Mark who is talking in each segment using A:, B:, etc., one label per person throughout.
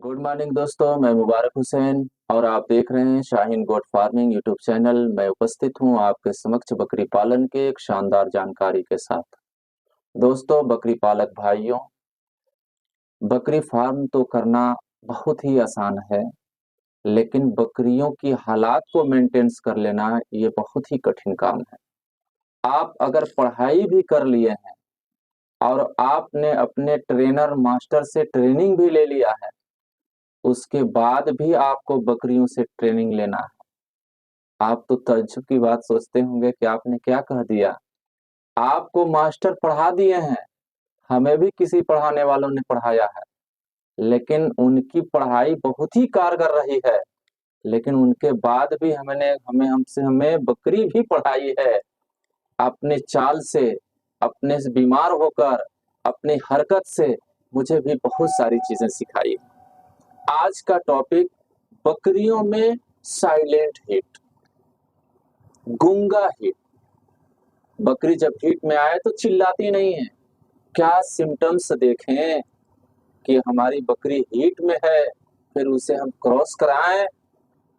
A: Good morning दोस्तों, मैं मुबारक हुसैन और आप देख रहे हैं Shaheen goat farming YouTube channel. मैं उपस्थित हूं आपके समक्ष बकरी पालन के एक शानदार जानकारी के साथ। दोस्तों, बकरी पालक भाइयों, बकरी फार्म तो करना बहुत ही आसान है, लेकिन बकरियों की हालात को मेंटेन्स कर लेना ये बहुत ही कठिन काम है। आप अगर पढ़ाई भी कर लिए हैं और आपने अपने ट्रेनर मास्टर से ट्रेनिंग भी ले लिया है, उसके बाद भी आपको बकरियों से ट्रेनिंग लेना है। आप तो तज्जुब की बात सोचते होंगे कि आपने क्या कह दिया। आपको मास्टर पढ़ा दिए हैं, हमें भी किसी पढ़ाने वालों ने पढ़ाया है, लेकिन उनकी पढ़ाई बहुत ही कारगर रही है। लेकिन उनके बाद भी हमें बकरी भी पढ़ाई है। अपने चाल से, अपने से बीमार होकर, अपनी हरकत से मुझे भी बहुत सारी चीजें सिखाई। आज का टॉपिक बकरियों में साइलेंट हिट, गूंगा हिट। बकरी जब हीट में आए तो चिल्लाती नहीं है। क्या सिम्टम्स देखें कि हमारी बकरी हीट में है, फिर उसे हम क्रॉस कराएं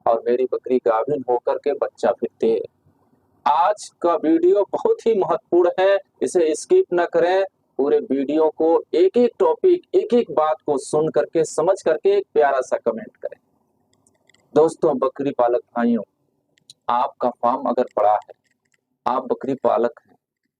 A: और मेरी बकरी गाभिन होकर के बच्चा फिर दे। आज का वीडियो बहुत ही महत्वपूर्ण है, इसे स्किप न करें। पूरे वीडियो को एक एक टॉपिक, एक एक बात को सुन करके, समझ करके एक प्यारा सा कमेंट करें। दोस्तों, बकरी पालक भाइयों, आपका फार्म अगर बड़ा है, आप बकरी पालक हैं,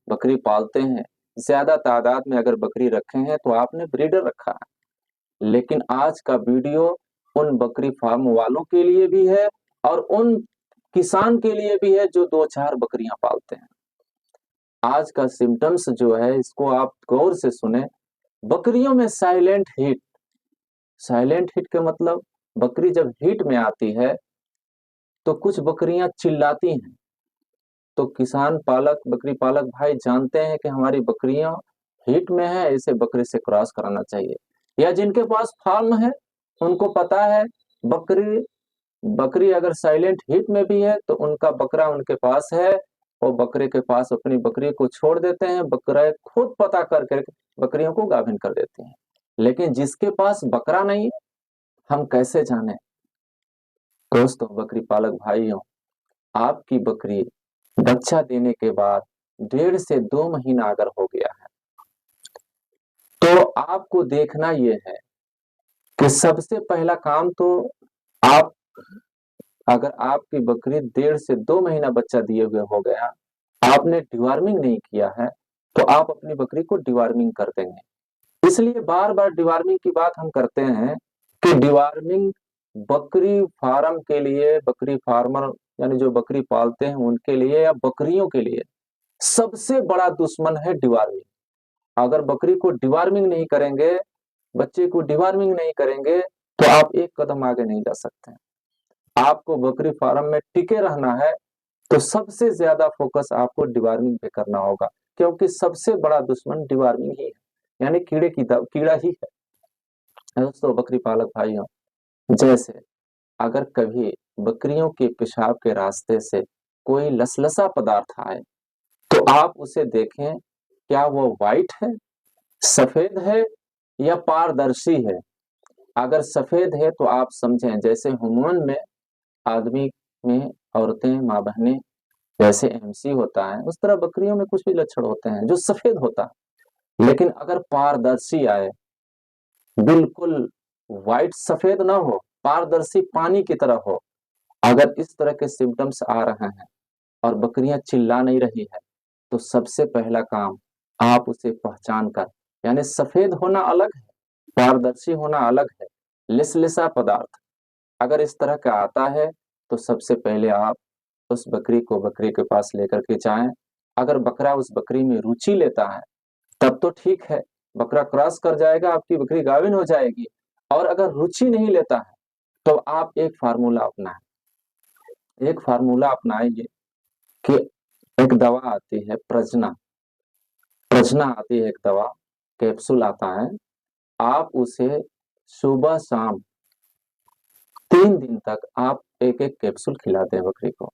A: बकरी पालते हैं, ज्यादा तादाद में अगर बकरी रखे हैं तो आपने ब्रीडर रखा है। लेकिन आज का वीडियो उन बकरी फार्म वालों के लिए भी है और उन किसान के लिए भी है जो 2-4 बकरियां पालते हैं। आज का सिम्टम्स जो है, इसको आप गौर से सुने। बकरियों में साइलेंट हिट। साइलेंट हिट का मतलब, बकरी जब हिट में आती है तो कुछ बकरियां चिल्लाती हैं। तो किसान पालक, बकरी पालक भाई जानते हैं कि हमारी बकरियां हीट में है, इसे बकरी से क्रॉस कराना चाहिए। या जिनके पास फार्म है उनको पता है बकरी बकरी अगर साइलेंट हीट में भी है तो उनका बकरा उनके पास है, और बकरे के पास अपनी बकरी को छोड़ देते हैं। बकरा खुद पता करके बकरियों को गाभिन कर देते हैं। लेकिन जिसके पास बकरा नहीं, हम कैसे जाने। दोस्तों, बकरी पालक भाइयों, आपकी बकरी बच्चा देने के बाद 1.5 से 2 महीना अगर हो गया है तो आपको देखना यह है कि सबसे पहला काम तो आप, अगर आपकी बकरी 1.5 से 2 महीना बच्चा दिए हुए हो गया, आपने डिवार्मिंग नहीं किया है, तो आप अपनी बकरी को डिवार्मिंग कर देंगे। इसलिए बार बार डिवार्मिंग की बात हम करते हैं कि डिवार्मिंग बकरी फार्म के लिए, बकरी फार्मर यानी जो बकरी पालते हैं उनके लिए या बकरियों के लिए सबसे बड़ा दुश्मन है डिवार्मिंग। अगर बकरी को डिवार्मिंग नहीं करेंगे, बच्चे को डिवार्मिंग नहीं करेंगे, तो आप एक कदम आगे नहीं जा सकते। आपको बकरी फार्म में टिके रहना है तो सबसे ज्यादा फोकस आपको डिवार्मिंग पे करना होगा, क्योंकि सबसे बड़ा दुश्मन डिवार्मिंग ही है, यानी कीड़ा ही है। दोस्तों, बकरी पालक भाइयों, जैसे अगर कभी बकरियों के पेशाब के रास्ते से कोई लसलसा पदार्थ आए तो आप उसे देखें, क्या वो व्हाइट है, सफेद है या पारदर्शी है। अगर सफेद है तो आप समझें जैसे ह्यूमन में, आदमी में, औरतें, माँ बहनें जैसे एमसी होता है, उस तरह बकरियों में कुछ भी लक्षण होते हैं जो सफेद होता है। लेकिन अगर पारदर्शी आए, बिल्कुल व्हाइट सफेद ना हो, पारदर्शी पानी की तरह हो, अगर इस तरह के सिम्टम्स आ रहे हैं और बकरियां चिल्ला नहीं रही है, तो सबसे पहला काम आप उसे पहचान कर, यानी सफेद होना अलग है, पारदर्शी होना अलग है, लिसलिसा पदार्थ अगर इस तरह का आता है तो सबसे पहले आप उस बकरी को बकरी के पास लेकर के जाएं। अगर बकरा उस बकरी में रुचि लेता है तब तो ठीक है, बकरा क्रॉस कर जाएगा, आपकी बकरी गाभिन हो जाएगी। और अगर रुचि नहीं लेता है तो आप एक फार्मूला अपनाएंगे कि एक दवा आती है प्रजना, प्रजना आती है एक दवा, कैप्सूल आता है। आप उसे सुबह शाम 3 दिन तक आप एक एक कैप्सूल खिलाते हैं बकरी को,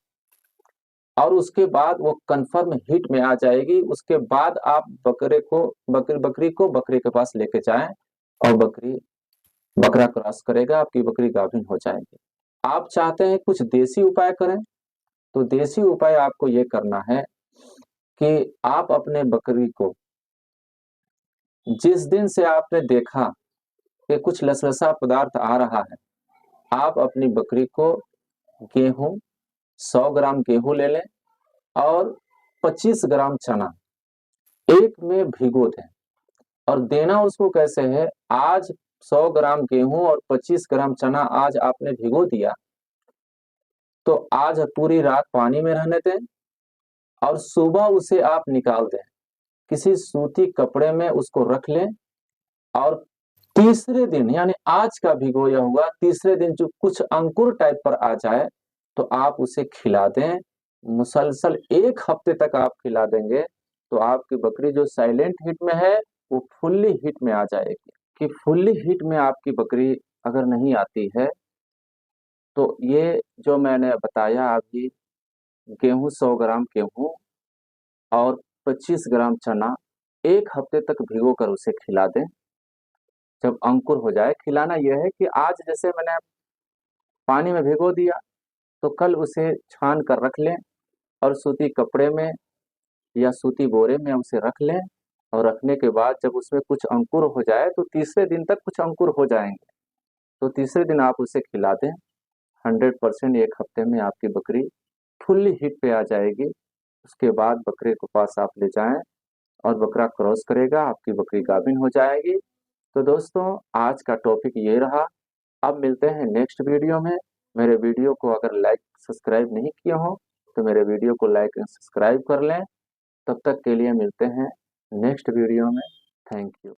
A: और उसके बाद वो कंफर्म हिट में आ जाएगी। उसके बाद आप बकरी को बकरी के पास लेके जाएं और बकरी बकरा क्रॉस करेगा, आपकी बकरी गाभिन हो जाएगी। आप चाहते हैं कुछ देसी उपाय करें, तो देसी उपाय आपको ये करना है कि आप अपने बकरी को जिस दिन से आपने देखा कि कुछ लसलसा पदार्थ आ रहा है, आप अपनी बकरी को गेहूं 100 ग्राम गेहूं ले लें और 25 ग्राम चना एक में भिगो दें। और देना उसको कैसे है, आज 100 ग्राम गेहूं और 25 ग्राम चना आज आपने भिगो दिया, तो आज पूरी रात पानी में रहने दें और सुबह उसे आप निकाल दें, किसी सूती कपड़े में उसको रख लें। और तीसरे दिन यानी आज का भिगोया हुआ तीसरे दिन जो कुछ अंकुर टाइप पर आ जाए, तो आप उसे खिला दें। मुसलसल 1 हफ्ते तक आप खिला देंगे, तो आपकी बकरी जो साइलेंट हीट में है वो फुल्ली हीट में आ जाएगी। कि फुल्ली हीट में आपकी बकरी अगर नहीं आती है, तो ये जो मैंने बताया अभी, गेहूं 100 ग्राम गेहूं और 25 ग्राम चना 1 हफ्ते तक भिगो कर उसे खिला दें। जब अंकुर हो जाए, खिलाना यह है कि आज जैसे मैंने पानी में भिगो दिया, तो कल उसे छान कर रख लें और सूती कपड़े में या सूती बोरे में उसे रख लें। और रखने के बाद जब उसमें कुछ अंकुर हो जाए, तो तीसरे दिन तक कुछ अंकुर हो जाएंगे, तो तीसरे दिन आप उसे खिला दें। 100% 1 हफ्ते में आपकी बकरी फुल्ली हिट पे आ जाएगी। उसके बाद बकरे के पास आप ले जाएं और बकरा क्रॉस करेगा, आपकी बकरी गाभिन हो जाएगी। तो दोस्तों, आज का टॉपिक ये रहा। अब मिलते हैं नेक्स्ट वीडियो में। मेरे वीडियो को अगर लाइक सब्सक्राइब नहीं किए हो, तो मेरे वीडियो को लाइक एंड सब्सक्राइब कर लें। तब तक के लिए मिलते हैं नेक्स्ट वीडियो में। Thank you.